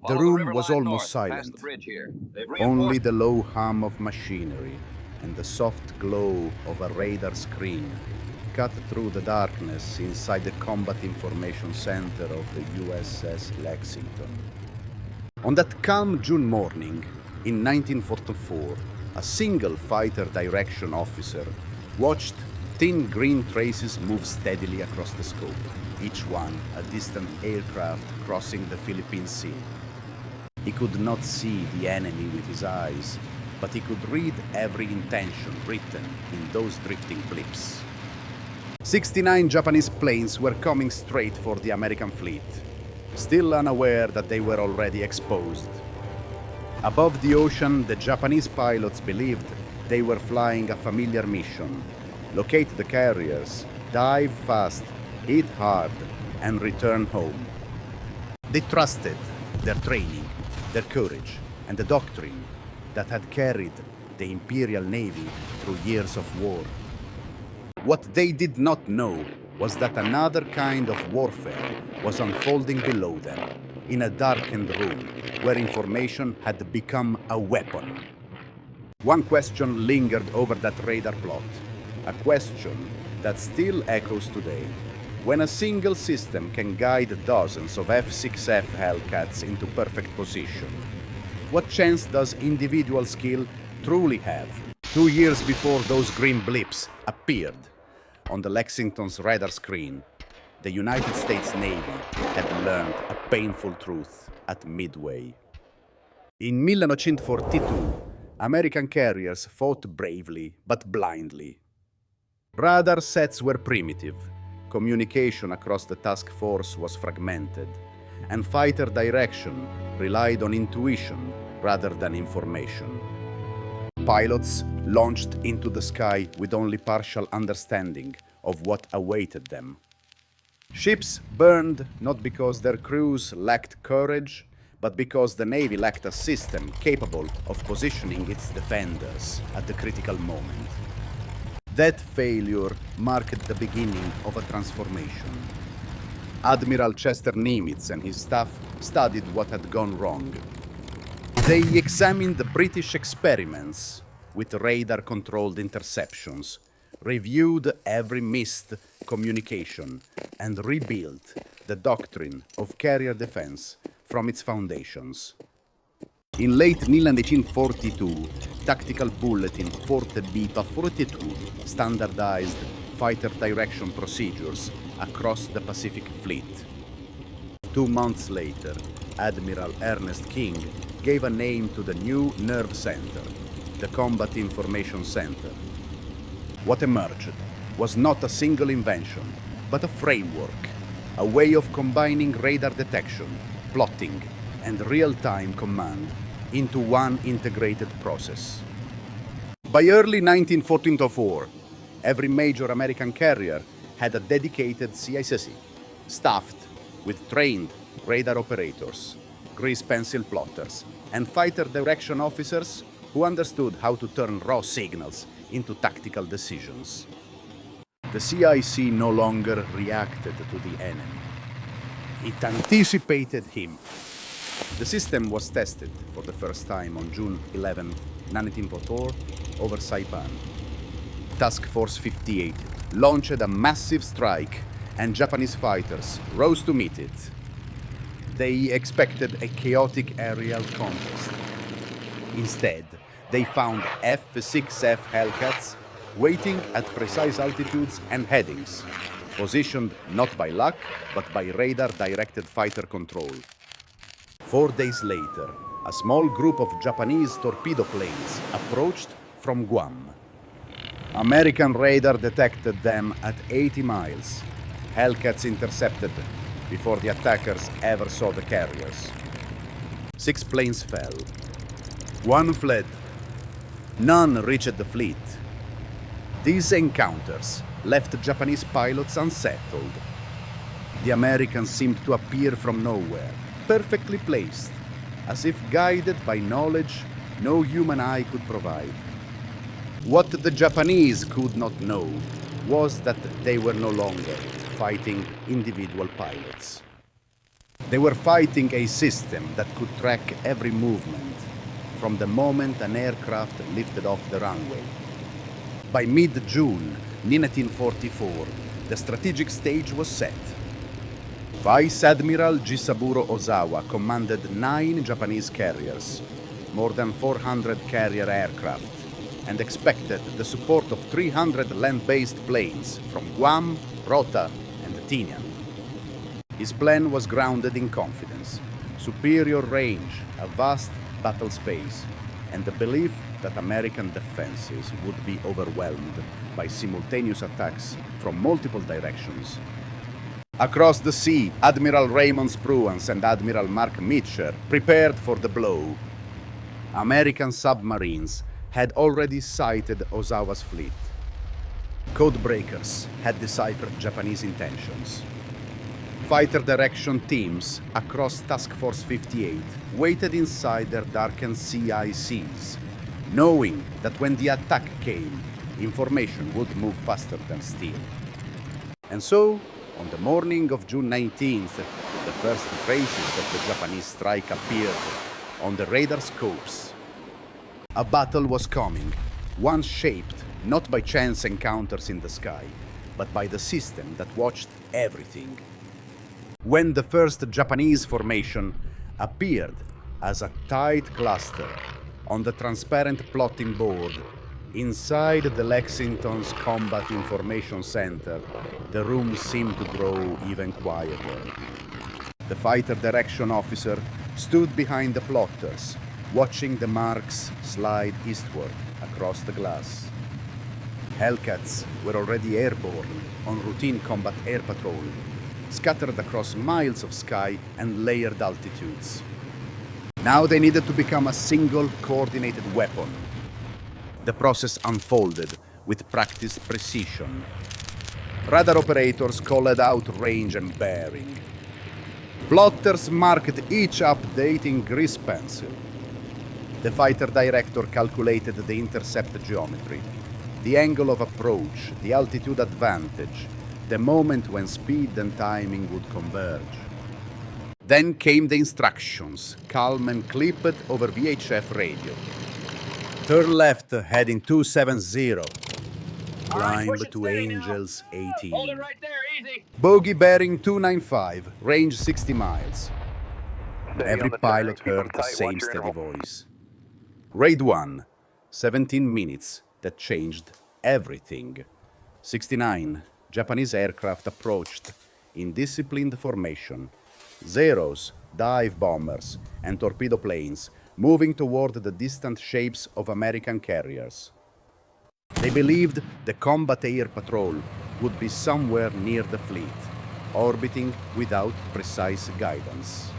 The room was almost silent. Only the low hum of machinery and the soft glow of a radar screen cut through the darkness inside the Combat Information Center of the USS Lexington. On that calm June morning in 1944, a single fighter direction officer watched thin green traces move steadily across the scope, each one a distant aircraft crossing the Philippine Sea. He could not see the enemy with his eyes, but he could read every intention written in those drifting blips. 69 Japanese planes were coming straight for the American fleet, still unaware that they were already exposed. Above the ocean, the Japanese pilots believed they were flying a familiar mission: locate the carriers, dive fast, hit hard, and return home. They trusted their training, their courage, and the doctrine that had carried the Imperial Navy through years of war. What they did not know was that another kind of warfare was unfolding below them, in a darkened room where information had become a weapon. One question lingered over that radar plot, a question that still echoes today. When a single system can guide dozens of F-6F Hellcats into perfect position, what chance does individual skill truly have? 2 years before those green blips appeared on the Lexington's radar screen, the United States Navy had learned a painful truth at Midway. In 1942, American carriers fought bravely but blindly. Radar sets were primitive, communication across the task force was fragmented, and fighter direction relied on intuition rather than information. Pilots launched into the sky with only partial understanding of what awaited them. Ships burned not because their crews lacked courage, but because the Navy lacked a system capable of positioning its defenders at the critical moment. That failure marked the beginning of a transformation. Admiral Chester Nimitz and his staff studied what had gone wrong. They examined the British experiments with radar-controlled interceptions, reviewed every missed communication, and rebuilt the doctrine of carrier defense from its foundations. In late 1942, Tactical Bulletin Forte Beta 42 standardized fighter direction procedures across the Pacific Fleet. 2 months later, Admiral Ernest King gave a name to the new nerve center, the Combat Information Center. What emerged was not a single invention, but a framework, a way of combining radar detection, plotting, and real-time command into one integrated process. By early 1944, every major American carrier had a dedicated CICC, staffed with trained radar operators, grease pencil plotters, and fighter direction officers who understood how to turn raw signals into tactical decisions. The CIC no longer reacted to the enemy. It anticipated him. The system was tested for the first time on June 11, 1944, over Saipan. Task Force 58 launched a massive strike, and Japanese fighters rose to meet it. They expected a chaotic aerial contest. Instead, they found F-6F Hellcats waiting at precise altitudes and headings, positioned not by luck, but by radar-directed fighter control. 4 days later, a small group of Japanese torpedo planes approached from Guam. American radar detected them at 80 miles. Hellcats intercepted before the attackers ever saw the carriers. 6 planes fell. 1 fled. None reached the fleet. These encounters left Japanese pilots unsettled. The Americans seemed to appear from nowhere, perfectly placed, as if guided by knowledge no human eye could provide. What the Japanese could not know was that they were no longer fighting individual pilots. They were fighting a system that could track every movement from the moment an aircraft lifted off the runway. By mid-June 1944, the strategic stage was set. Vice Admiral Jisaburo Ozawa commanded 9 Japanese carriers, more than 400 carrier aircraft, and expected the support of 300 land-based planes from Guam, Rota, and Tinian. His plan was grounded in confidence, superior range, a vast battle space, and the belief that American defenses would be overwhelmed by simultaneous attacks from multiple directions. Across the sea, Admiral Raymond Spruance and Admiral Mark Mitcher prepared for the blow. American submarines had already sighted Ozawa's fleet. Codebreakers had deciphered Japanese intentions. Fighter direction teams across Task Force 58 waited inside their darkened CICs, knowing that when the attack came, information would move faster than steel. And so, on the morning of June 19th, the first traces of the Japanese strike appeared on the radar scopes. A battle was coming, one shaped not by chance encounters in the sky, but by the system that watched everything. When the first Japanese formation appeared as a tight cluster on the transparent plotting board inside the Lexington's Combat Information Center, the room seemed to grow even quieter. The fighter direction officer stood behind the plotters, watching the marks slide eastward across the glass. Hellcats were already airborne on routine combat air patrol, scattered across miles of sky and layered altitudes. Now they needed to become a single coordinated weapon. The process unfolded with practiced precision. Radar operators called out range and bearing. Plotters marked each update in grease pencil. The fighter director calculated the intercept geometry, the angle of approach, the altitude advantage, the moment when speed and timing would converge. Then came the instructions, calm and clipped over VHF radio. Turn left, heading 270. Climb to Angels 18. Hold it right there, easy. Bogey bearing 295, range 60 miles. Every pilot heard the same steady voice. Raid 1, 17 minutes that changed everything. 69, Japanese aircraft approached in disciplined formation. Zeros, dive bombers, and torpedo planes moving toward the distant shapes of American carriers. They believed the combat air patrol would be somewhere near the fleet, orbiting without precise guidance.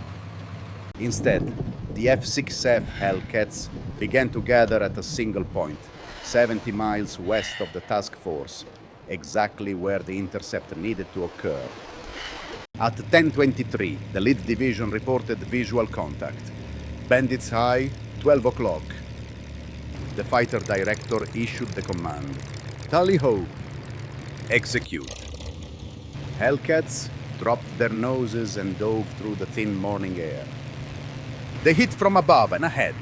Instead, the F-6F Hellcats began to gather at a single point, 70 miles west of the task force, exactly where the intercept needed to occur. At 10:23, the lead division reported visual contact. Bandits High, 12 o'clock. The fighter director issued the command. Tally-ho! Execute. Hellcats dropped their noses and dove through the thin morning air. They hit from above and ahead,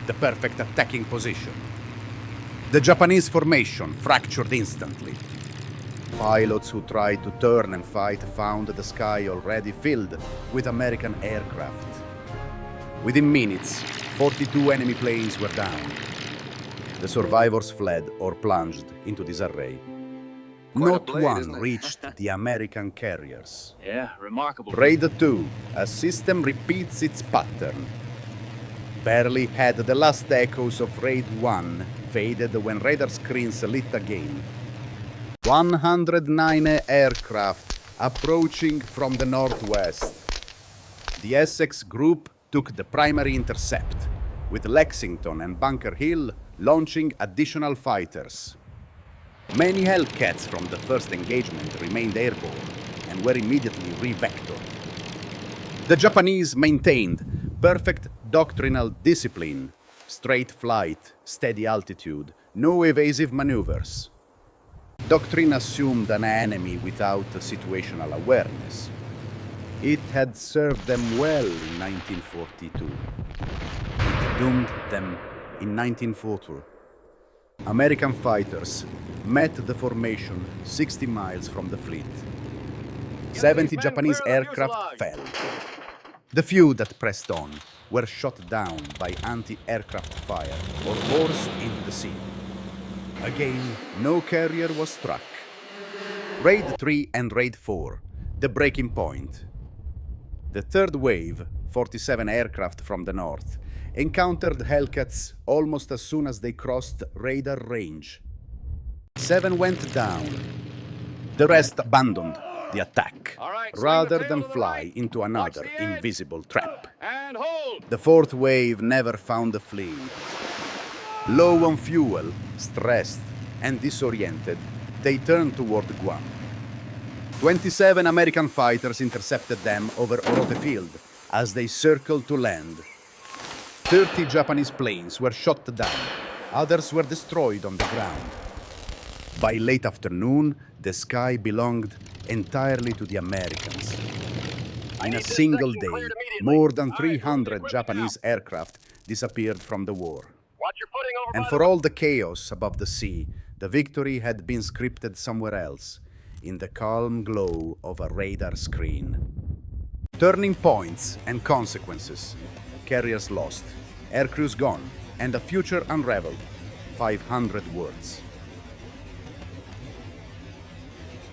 the perfect attacking position. The Japanese formation fractured instantly. Pilots who tried to turn and fight found the sky already filled with American aircraft. Within minutes, 42 enemy planes were down. The survivors fled or plunged into disarray. Not one reached the American carriers. Yeah, remarkable. Raid 2, a system repeats its pattern. Barely had the last echoes of Raid 1 faded when radar screens lit again. 109 aircraft approaching from the northwest. The Essex group took the primary intercept, with Lexington and Bunker Hill launching additional fighters. Many Hellcats from the first engagement remained airborne and were immediately re-vectored. The Japanese maintained perfect doctrinal discipline, straight flight, steady altitude, no evasive maneuvers. Doctrine assumed an enemy without situational awareness. It had served them well in 1942. It doomed them in 1940. American fighters met the formation 60 miles from the fleet. 70 Japanese aircraft fell. The few that pressed on were shot down by anti-aircraft fire or forced into the sea. Again, no carrier was struck. Raid 3 and Raid 4, the breaking point. The third wave, 47 aircraft from the north, encountered Hellcats almost as soon as they crossed radar range. 7 went down. The rest abandoned the attack, rather than fly into another invisible trap. And hold! The fourth wave never found the fleet. Low on fuel, stressed and disoriented, they turned toward Guam. 27 American fighters intercepted them over Orote Field as they circled to land. 30 Japanese planes were shot down. Others were destroyed on the ground. By late afternoon, the sky belonged entirely to the Americans. In a single day, more than 300 Japanese aircraft disappeared from the war. Watch your footing over And by for all the chaos above the sea, the victory had been scripted somewhere else, in the calm glow of a radar screen. Turning points and consequences. Carriers lost, aircrews gone, and a future unraveled. 500 words.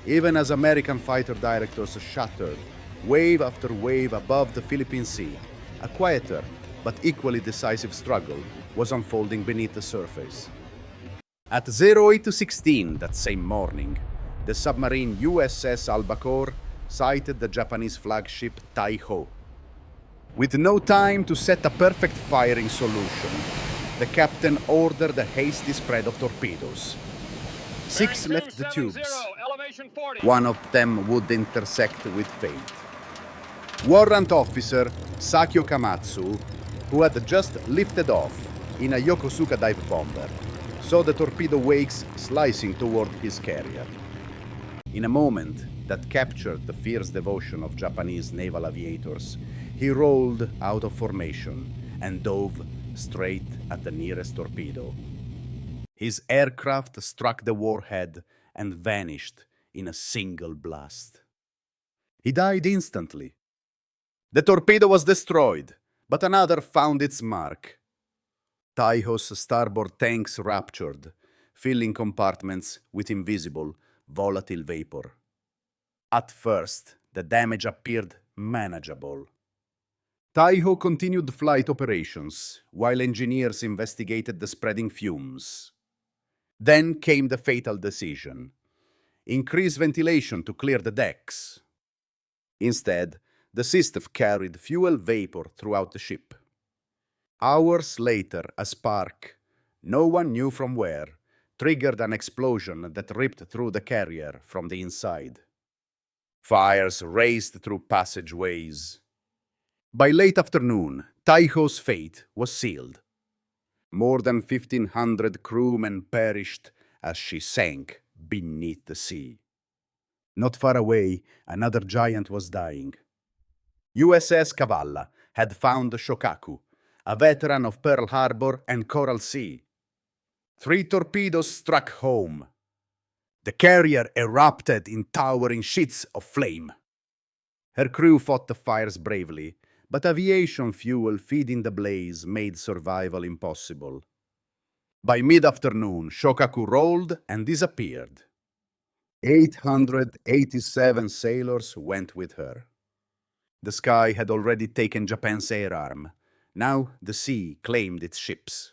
Even as American fighter directors shattered, wave after wave above the Philippine Sea, a quieter but equally decisive struggle was unfolding beneath the surface. At 08:16 that same morning, the submarine USS Albacore sighted the Japanese flagship Taiho. With no time to set a perfect firing solution, the captain ordered a hasty spread of torpedoes. 6 left the tubes. Elevation 40. One of them would intersect with fate. Warrant Officer Sakio Kamatsu, who had just lifted off in a Yokosuka dive bomber, saw the torpedo wakes slicing toward his carrier. In a moment that captured the fierce devotion of Japanese naval aviators, he rolled out of formation and dove straight at the nearest torpedo. His aircraft struck the warhead and vanished in a single blast. He died instantly. The torpedo was destroyed, but another found its mark. Taiho's starboard tanks ruptured, filling compartments with invisible, volatile vapor. At first, the damage appeared manageable. Taiho continued flight operations while engineers investigated the spreading fumes. Then came the fatal decision: increase ventilation to clear the decks. Instead, the system carried fuel vapor throughout the ship. Hours later, a spark, no one knew from where, triggered an explosion that ripped through the carrier from the inside. Fires raced through passageways. By late afternoon, Taiho's fate was sealed. More than 1,500 crewmen perished as she sank beneath the sea. Not far away, another giant was dying. USS Cavalla had found Shokaku, a veteran of Pearl Harbor and Coral Sea. 3 torpedoes struck home. The carrier erupted in towering sheets of flame. Her crew fought the fires bravely, but aviation fuel feeding the blaze made survival impossible. By mid-afternoon, Shokaku rolled and disappeared. 887 sailors went with her. The sky had already taken Japan's air arm. Now the sea claimed its ships.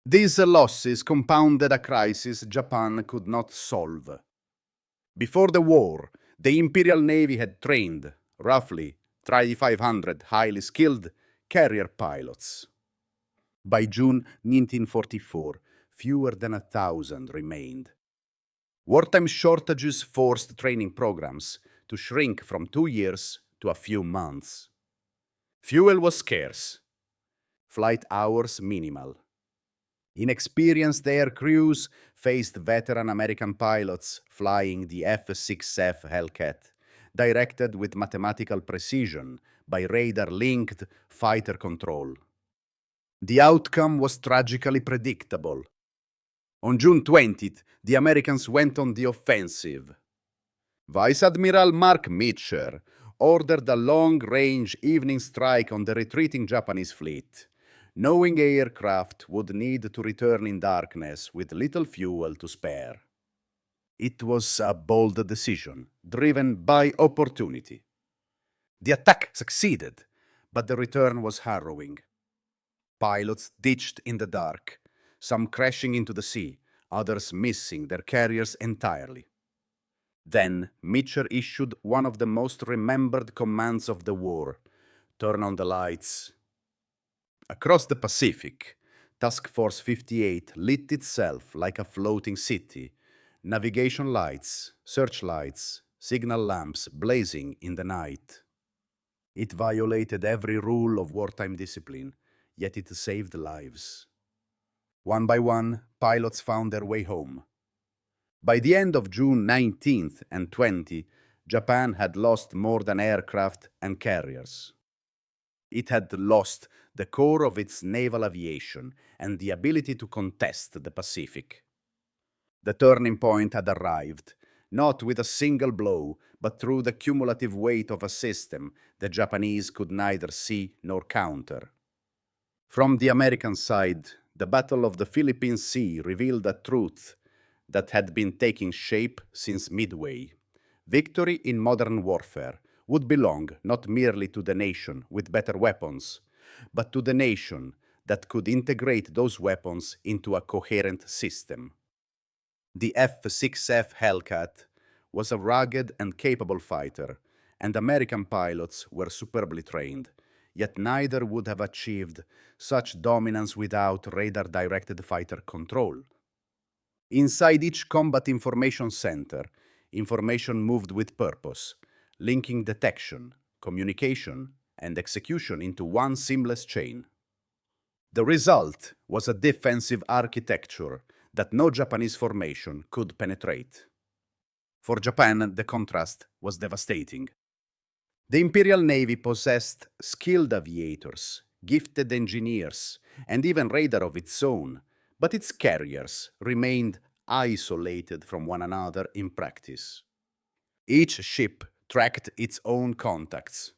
These losses compounded a crisis Japan could not solve. Before the war, the Imperial Navy had trained, roughly, 3,500 highly skilled carrier pilots. By June 1944, fewer than 1,000 remained. Wartime shortages forced training programs to shrink from 2 years to a few months. Fuel was scarce. Flight hours minimal. Inexperienced air crews faced veteran American pilots flying the F-6F Hellcat directed with mathematical precision by radar-linked fighter control. The outcome was tragically predictable. On June 20th, the Americans went on the offensive. Vice Admiral Mark Mitcher ordered a long-range evening strike on the retreating Japanese fleet, knowing aircraft would need to return in darkness with little fuel to spare. It was a bold decision, driven by opportunity. The attack succeeded, but the return was harrowing. Pilots ditched in the dark, some crashing into the sea, others missing their carriers entirely. Then Mitcher issued one of the most remembered commands of the war: turn on the lights. Across the Pacific, Task Force 58 lit itself like a floating city, navigation lights, searchlights, signal lamps blazing in the night. It violated every rule of wartime discipline, yet it saved lives. One by one, pilots found their way home. By the end of June 19th and 20, Japan had lost more than aircraft and carriers. It had lost the core of its naval aviation and the ability to contest the Pacific. The turning point had arrived, not with a single blow, but through the cumulative weight of a system the Japanese could neither see nor counter. From the American side, the Battle of the Philippine Sea revealed a truth that had been taking shape since Midway. Victory in modern warfare would belong not merely to the nation with better weapons, but to the nation that could integrate those weapons into a coherent system. The F-6F Hellcat was a rugged and capable fighter, and American pilots were superbly trained, yet neither would have achieved such dominance without radar-directed fighter control. Inside each combat information center, information moved with purpose, linking detection, communication, and execution into one seamless chain. The result was a defensive architecture that no Japanese formation could penetrate. For Japan, the contrast was devastating. The Imperial Navy possessed skilled aviators, gifted engineers, and even radar of its own, but its carriers remained isolated from one another in practice. Each ship tracked its own contacts.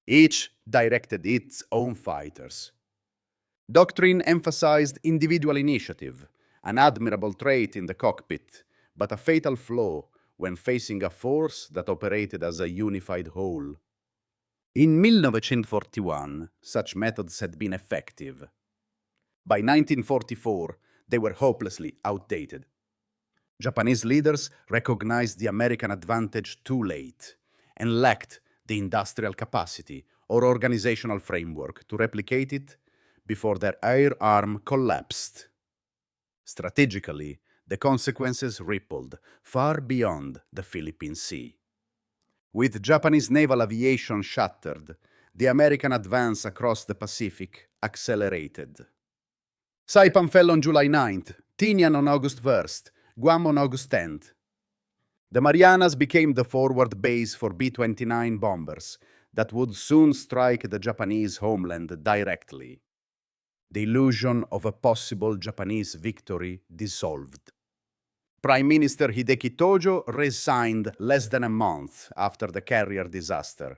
Each directed its own fighters. Doctrine emphasized individual initiative, an admirable trait in the cockpit, but a fatal flaw when facing a force that operated as a unified whole. In 1941, such methods had been effective. By 1944, they were hopelessly outdated. Japanese leaders recognized the American advantage too late and lacked the industrial capacity or organizational framework to replicate it before their air arm collapsed. Strategically, the consequences rippled far beyond the Philippine Sea. With Japanese naval aviation shattered, the American advance across the Pacific accelerated. Saipan fell on July 9th, Tinian on August 1st, Guam on August 10th. The Marianas became the forward base for B-29 bombers that would soon strike the Japanese homeland directly. The illusion of a possible Japanese victory dissolved. Prime Minister Hideki Tojo resigned less than a month after the carrier disaster,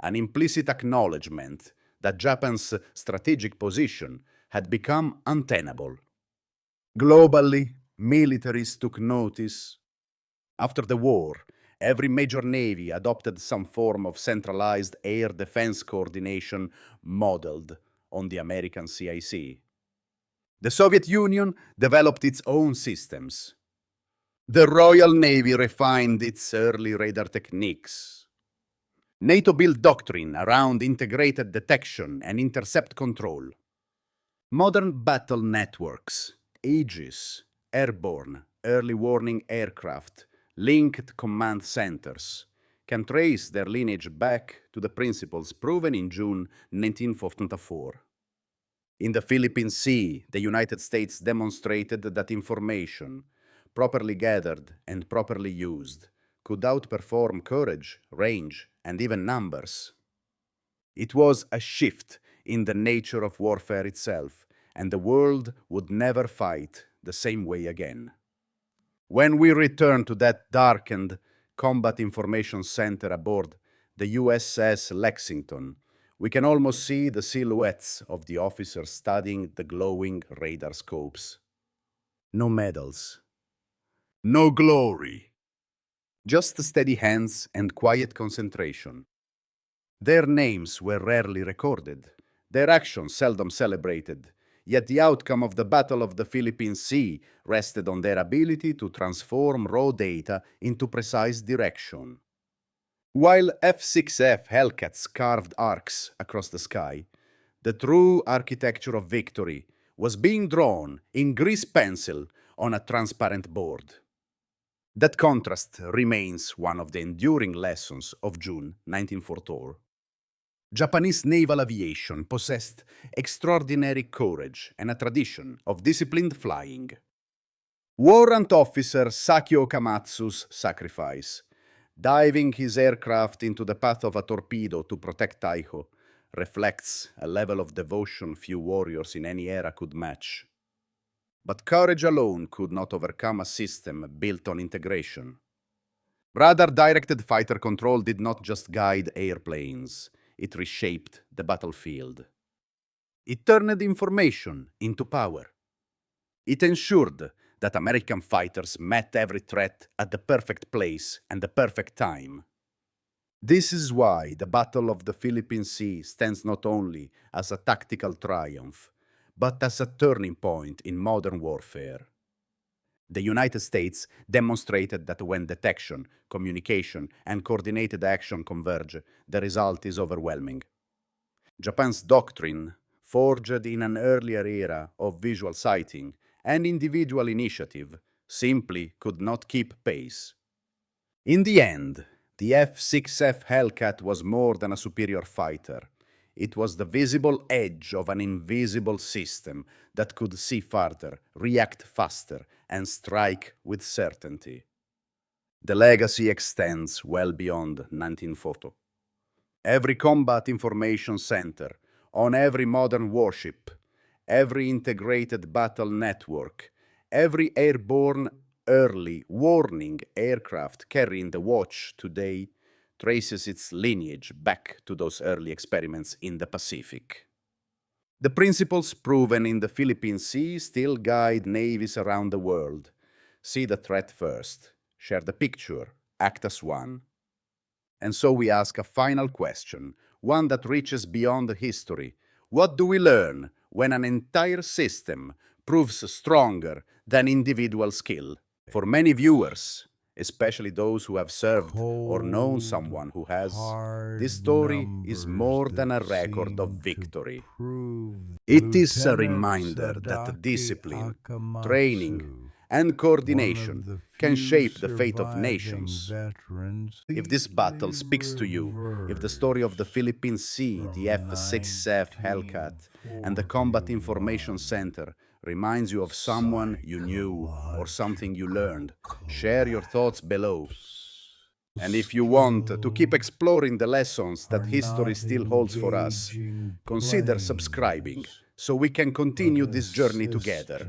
an implicit acknowledgement that Japan's strategic position had become untenable. Globally, militaries took notice. After the war, every major navy adopted some form of centralized air defense coordination modeled on the American CIC. The Soviet Union developed its own systems. The Royal Navy refined its early radar techniques. NATO built doctrine around integrated detection and intercept control. Modern battle networks, Aegis, airborne, early warning aircraft, linked command centers, can trace their lineage back to the principles proven in June 1944. In the Philippine Sea, the United States demonstrated that information, properly gathered and properly used, could outperform courage, range, and even numbers. It was a shift in the nature of warfare itself, and the world would never fight the same way again. When we return to that darkened combat information center aboard the USS Lexington, we can almost see the silhouettes of the officers studying the glowing radar scopes. No medals. No glory. Just steady hands and quiet concentration. Their names were rarely recorded, their actions seldom celebrated, yet the outcome of the Battle of the Philippine Sea rested on their ability to transform raw data into precise direction. While F-6F Hellcats carved arcs across the sky, the true architecture of victory was being drawn in grease pencil on a transparent board. That contrast remains one of the enduring lessons of June 1944. Japanese naval aviation possessed extraordinary courage and a tradition of disciplined flying. Warrant Officer Sakio Okamatsu's sacrifice, diving his aircraft into the path of a torpedo to protect Taiho, reflects a level of devotion few warriors in any era could match. But courage alone could not overcome a system built on integration. Radar-directed fighter control did not just guide airplanes, it reshaped the battlefield. It turned information into power. It ensured that American fighters met every threat at the perfect place and the perfect time. This is why the Battle of the Philippine Sea stands not only as a tactical triumph, but as a turning point in modern warfare. The United States demonstrated that when detection, communication, and coordinated action converge, the result is overwhelming. Japan's doctrine, forged in an earlier era of visual sighting and individual initiative, simply could not keep pace. In the end, the F-6F Hellcat was more than a superior fighter. It was the visible edge of an invisible system that could see farther, react faster, and strike with certainty. The legacy extends well beyond 1940. Every combat information center, on every modern warship, every integrated battle network, every airborne early warning aircraft carrying the watch today traces its lineage back to those early experiments in the Pacific. The principles proven in the Philippine Sea still guide navies around the world. See the threat first, share the picture, act as one. And so we ask a final question, one that reaches beyond history. What do we learn when an entire system proves stronger than individual skill? For many viewers, especially those who have served or known someone who has, this story is more than a record of victory. It is a reminder that discipline, training, and coordination can shape the fate of nations. If this battle speaks to you, if the story of the Philippine Sea, the F-6F Hellcat, and the Combat Information Center reminds you of someone you knew or something you learned, share your thoughts below. And if you want to keep exploring the lessons that history still holds for us, consider subscribing so we can continue this journey together.